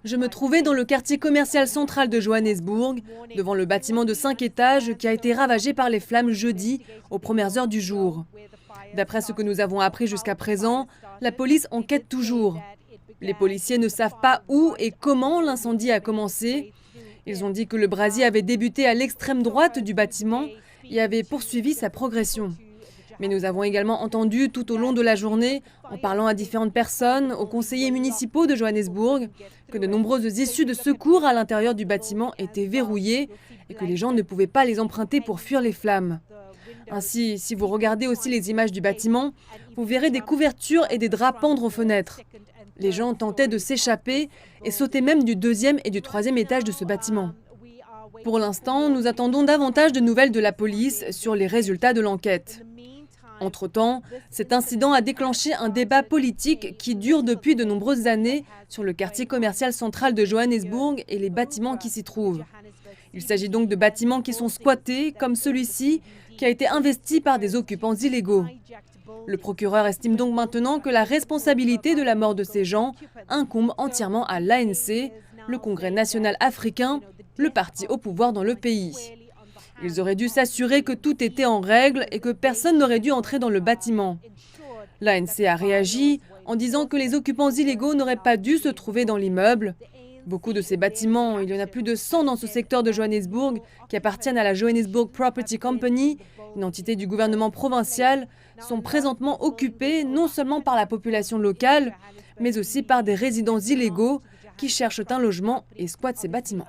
Je me trouvais dans le quartier commercial central de Johannesburg, devant le bâtiment de 5 étages qui a été ravagé par les flammes jeudi aux premières heures du jour. D'après ce que nous avons appris jusqu'à présent, la police enquête toujours. Les policiers ne savent pas où et comment l'incendie a commencé. Ils ont dit que le brasier avait débuté à l'extrême droite du bâtiment et avait poursuivi sa progression. Mais nous avons également entendu tout au long de la journée, en parlant à différentes personnes, aux conseillers municipaux de Johannesburg, que de nombreuses issues de secours à l'intérieur du bâtiment étaient verrouillées et que les gens ne pouvaient pas les emprunter pour fuir les flammes. Ainsi, si vous regardez aussi les images du bâtiment, vous verrez des couvertures et des draps pendre aux fenêtres. Les gens tentaient de s'échapper et sautaient même du 2e et du 3e étage de ce bâtiment. Pour l'instant, nous attendons davantage de nouvelles de la police sur les résultats de l'enquête. Entre-temps, cet incident a déclenché un débat politique qui dure depuis de nombreuses années sur le quartier commercial central de Johannesburg et les bâtiments qui s'y trouvent. Il s'agit donc de bâtiments qui sont squattés, comme celui-ci, qui a été investi par des occupants illégaux. Le procureur estime donc maintenant que la responsabilité de la mort de ces gens incombe entièrement à l'ANC, le Congrès national africain, le parti au pouvoir dans le pays. Ils auraient dû s'assurer que tout était en règle et que personne n'aurait dû entrer dans le bâtiment. L'ANC a réagi en disant que les occupants illégaux n'auraient pas dû se trouver dans l'immeuble. Beaucoup de ces bâtiments, il y en a plus de 100 dans ce secteur de Johannesburg, qui appartiennent à la Johannesburg Property Company, une entité du gouvernement provincial, sont présentement occupés non seulement par la population locale, mais aussi par des résidents illégaux qui cherchent un logement et squattent ces bâtiments.